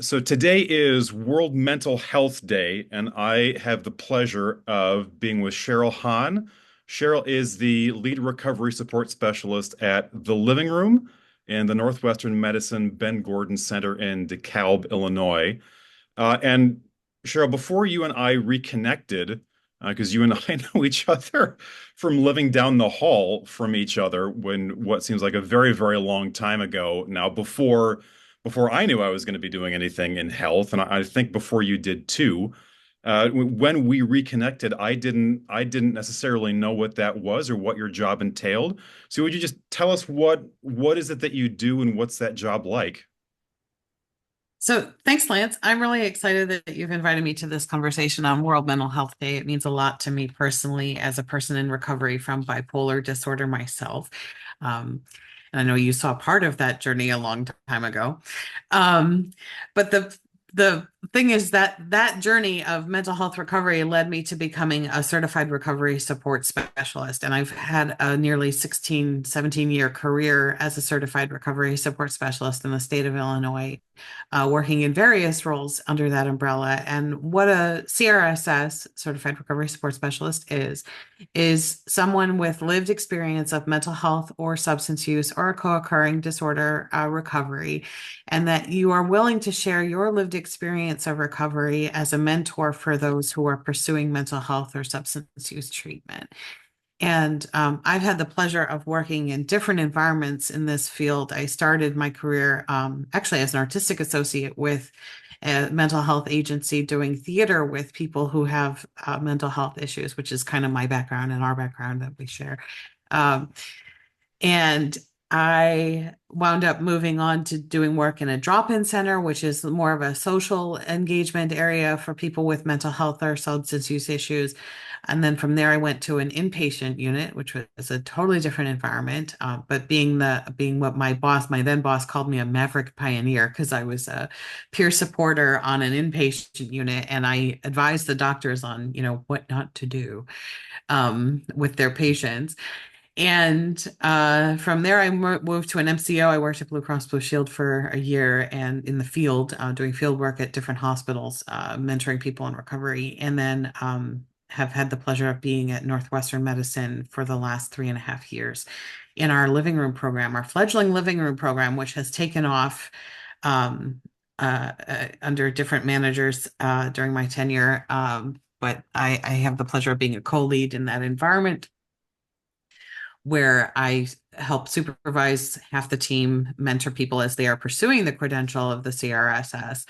So today is World Mental Health Day, and I have the pleasure of being with Cheryl Hahn. Cheryl is the lead recovery support specialist at The Living Room in the Northwestern Medicine Ben Gordon Center in DeKalb, Illinois. And Cheryl, before you and I reconnected, because you and I know each other from living down the hall from each other when what seems like a very, very long time ago now, before I knew I was going to be doing anything in health, and I think before you did too. When we reconnected, I didn't necessarily know what that was or what your job entailed. So would you just tell us what is it that you do and what's that job like? So thanks, Lance. I'm really excited that you've invited me to this conversation on World Mental Health Day. It means a lot to me personally as a person in recovery from bipolar disorder myself. Um, and I know you saw part of that journey a long time ago. Um, but the thing is that that journey of mental health recovery led me to becoming a certified recovery support specialist. And I've had a nearly 16, 17-year career as a certified recovery support specialist in the state of Illinois, working in various roles under that umbrella. And what a CRSS, Certified Recovery Support Specialist, is someone with lived experience of mental health or substance use or a co-occurring disorder recovery, and that you are willing to share your lived experience of recovery as a mentor for those who are pursuing mental health or substance use treatment. And I've had the pleasure of working in different environments in this field. I started my career actually as an artistic associate with a mental health agency doing theater with people who have mental health issues, which is kind of my background and our background that we share. Um, and I wound up moving on to doing work in a drop-in center, which is more of a social engagement area for people with mental health or substance use issues. And then from there, I went to an inpatient unit, which was a totally different environment. But being what my then boss called me a maverick pioneer because I was a peer supporter on an inpatient unit, and I advised the doctors on what not to do with their patients. And from there, I moved to an MCO. I worked at Blue Cross Blue Shield for a year and in the field, doing field work at different hospitals, mentoring people in recovery. And then have had the pleasure of being at Northwestern Medicine for the last 3.5 years in our living room program, our fledgling living room program, which has taken off um, under different managers during my tenure. But I have the pleasure of being a co-lead in that environment where I help supervise half the team, mentor people as they are pursuing the credential of the CRSS.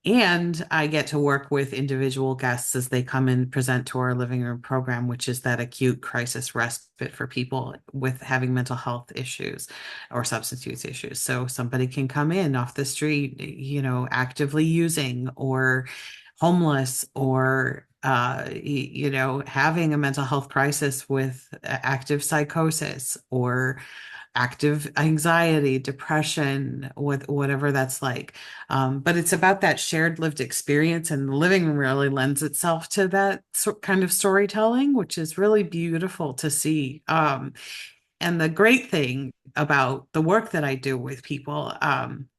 And I get to work with individual guests as they come and present to our living room program, which is that acute crisis respite for people with having mental health issues or substance use issues. So somebody can come in off the street, actively using or homeless or having a mental health crisis with active psychosis or active anxiety, depression, with whatever that's like. But it's about that shared lived experience, and the living room really lends itself to that kind of storytelling, which is really beautiful to see. And the great thing about the work that I do with people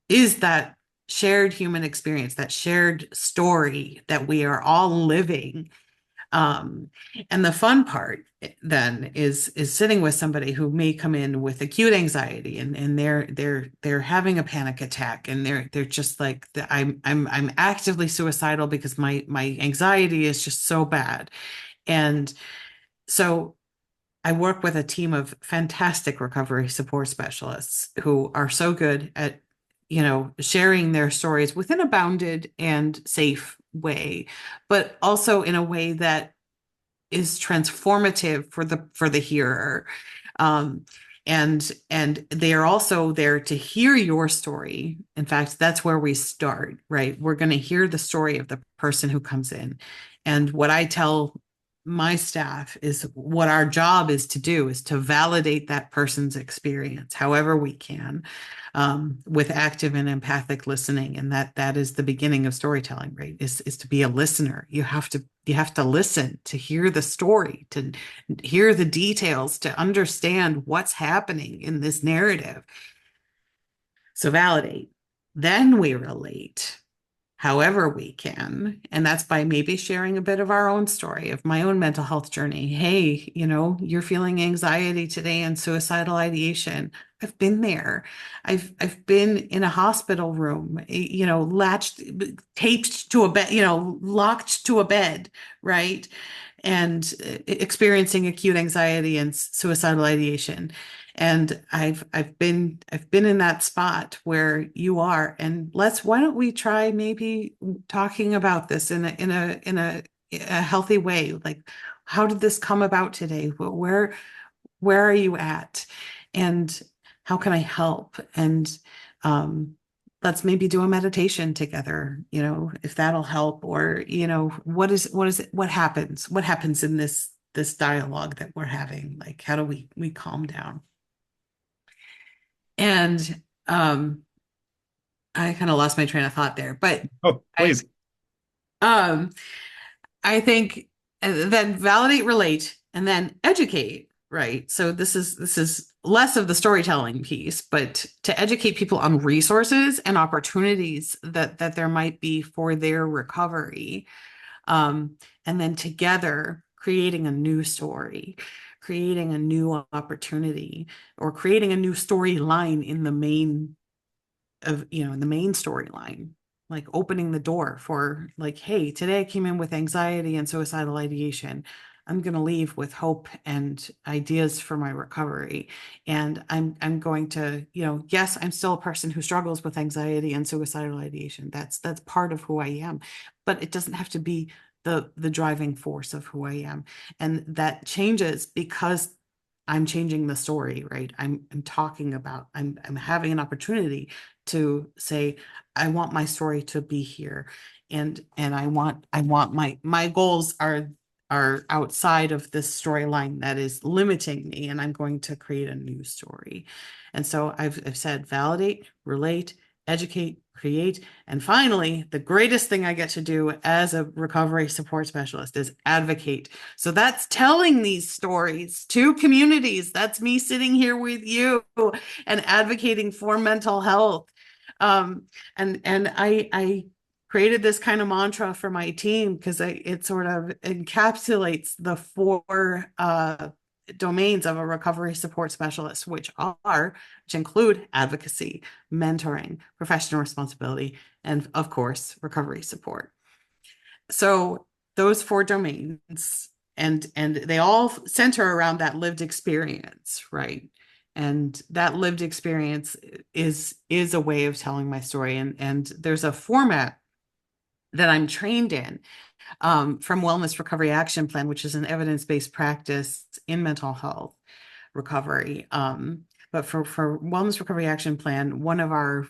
is that shared human experience, that shared story that we are all living. um, and the fun part then is sitting with somebody who may come in with acute anxiety, and they're having a panic attack, and they're just like, I'm actively suicidal because my anxiety is just so bad. And so I work with a team of fantastic recovery support specialists who are so good at, sharing their stories within a bounded and safe way, but also in a way that is transformative for the hearer. Um, and they are also there to hear your story. In fact, that's where we start, right? We're going to hear the story of the person who comes in. And what I tell my staff is what our job is to do is to validate that person's experience however we can, with active and empathic listening. And that is the beginning of storytelling, right? Is to be a listener. You have to listen to hear the story, to hear the details, to understand what's happening in this narrative. So validate. Then we relate however we can. And that's by maybe sharing a bit of our own story of my own mental health journey. Hey, you're feeling anxiety today and suicidal ideation. I've been there. I've been in a hospital room, latched, taped to a bed, locked to a bed, right? And experiencing acute anxiety and suicidal ideation. And I've been in that spot where you are. And why don't we try maybe talking about this in a healthy way? Like, how did this come about today? Where are you at? And how can I help? And um, let's maybe do a meditation together, if that'll help. Or, what happens in this dialogue that we're having? Like, how do we calm down? And I kind of lost my train of thought there, but Oh, I please. um I think then validate, relate, and then educate, right? So this is less of the storytelling piece, but to educate people on resources and opportunities that there might be for their recovery. Um, and then together creating a new story, creating a new opportunity, or creating a new storyline in the main storyline, like opening the door for, like, hey, today I came in with anxiety and suicidal ideation. I'm going to leave with hope and ideas for my recovery. And I'm going to, yes, I'm still a person who struggles with anxiety and suicidal ideation. That's part of who I am, but it doesn't have to be the driving force of who I am. And that changes because I'm changing the story, right? I'm having an opportunity to say, I want my story to be here. And I want my goals are outside of this storyline that is limiting me, and I'm going to create a new story. And so I've said validate, relate, educate, create, and finally, the greatest thing I get to do as a recovery support specialist is advocate. So that's telling these stories to communities. That's me sitting here with you and advocating for mental health. Um, and I created this kind of mantra for my team because it sort of encapsulates the four domains of a recovery support specialist, which include advocacy, mentoring, professional responsibility, and of course, recovery support. So those four domains, and they all center around that lived experience, right? And that lived experience is a way of telling my story. And there's a format that I'm trained in, from Wellness Recovery Action Plan, which is an evidence-based practice in mental health recovery. But for Wellness Recovery Action Plan, one of our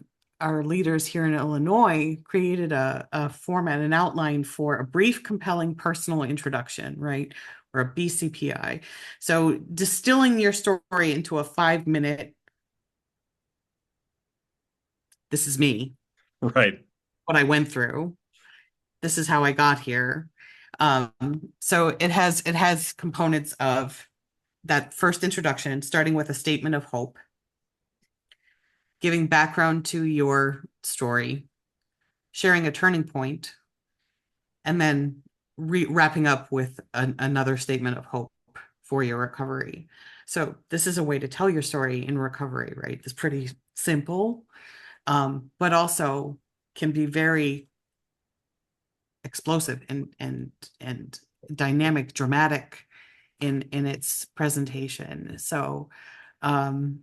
leaders here in Illinois created a format, an outline for a brief, compelling personal introduction, right? Or a BCPI. So distilling your story into a 5 minute, this is me, Right. what I went through. This is how I got here. So it has components of that first introduction, starting with a statement of hope, giving background to your story, sharing a turning point, and then wrapping up with another statement of hope for your recovery. So this is a way to tell your story in recovery, right? It's pretty simple, but also can be very explosive and dynamic, dramatic in its presentation. So um,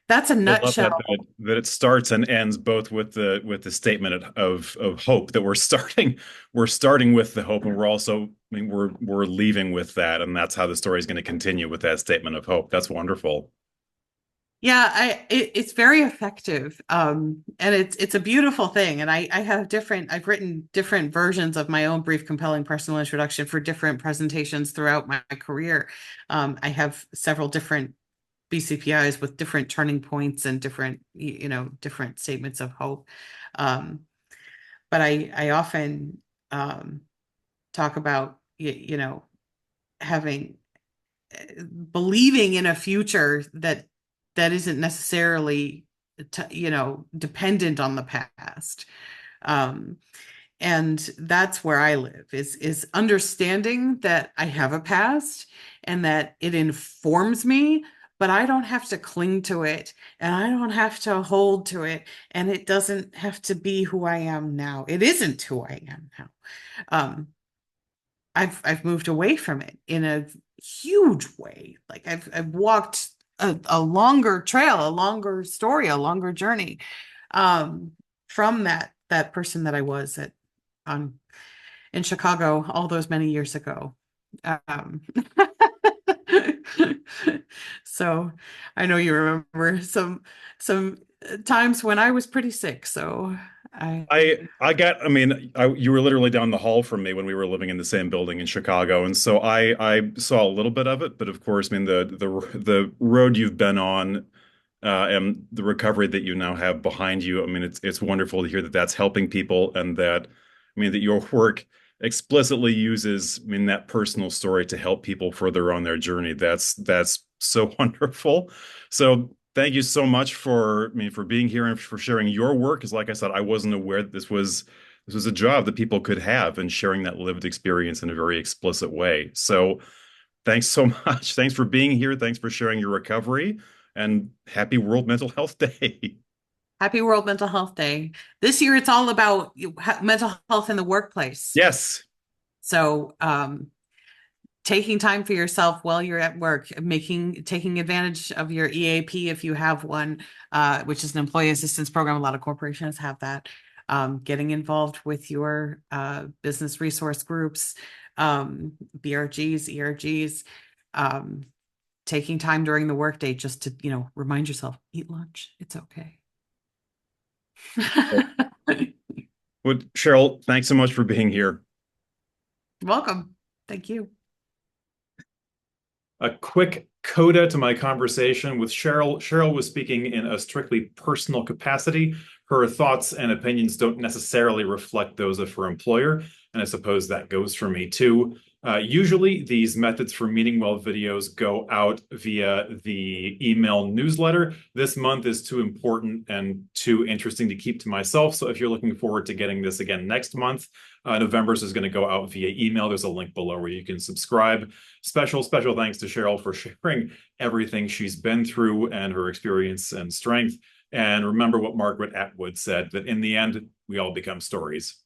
that's a I love that nutshell. it starts and ends both with the statement of hope that we're starting with the hope, and we're also, I mean, we're leaving with that, and that's how the story is going to continue with that statement of hope. That's wonderful. Yeah, it's very effective. And it's a beautiful thing. And I've written different versions of my own brief, compelling personal introduction for different presentations throughout my career. I have several different BCPIs with different turning points and different statements of hope. Um, but I often talk about, having believing in a future that isn't necessarily dependent on the past. Um, and that's where I live is understanding that I have a past and that it informs me, but I don't have to cling to it and I don't have to hold to it, and it doesn't have to be who I am now. It isn't who I am now. Um, I've moved away from it in a huge way. Like I've walked a longer trail, a longer story, a longer journey, um, from that person that I was at on in Chicago all those many years ago. Um, so I know you remember some times when I was pretty sick. So I You were literally down the hall from me when we were living in the same building in Chicago, and so I saw a little bit of it, but of course, I mean the road you've been on, and the recovery that you now have behind you. I mean, it's wonderful to hear that that's helping people, and that that your work explicitly uses, that personal story to help people further on their journey. That's so wonderful. So thank you so much for for being here and for sharing your work. Because like I said, I wasn't aware that this was a job that people could have, and sharing that lived experience in a very explicit way. So thanks so much. Thanks for being here. Thanks for sharing your recovery, and happy World Mental Health Day. Happy World Mental Health Day. This year, it's all about mental health in the workplace. Yes. So, taking time for yourself while you're at work, taking advantage of your EAP if you have one, which is an employee assistance program. A lot of corporations have that. Getting involved with your business resource groups, BRGs, ERGs, um, taking time during the workday just to, remind yourself, eat lunch. It's okay. Well, Cheryl, thanks so much for being here. Welcome. Thank you. A quick coda to my conversation with Cheryl. Cheryl was speaking in a strictly personal capacity. Her thoughts and opinions don't necessarily reflect those of her employer, and I suppose that goes for me too. Usually, these methods for MeaningWell videos go out via the email newsletter. This month is too important and too interesting to keep to myself. So if you're looking forward to getting this again next month, November's is going to go out via email. There's a link below where you can subscribe. Special thanks to Cheryl for sharing everything she's been through and her experience and strength. And remember what Margaret Atwood said, that in the end, we all become stories.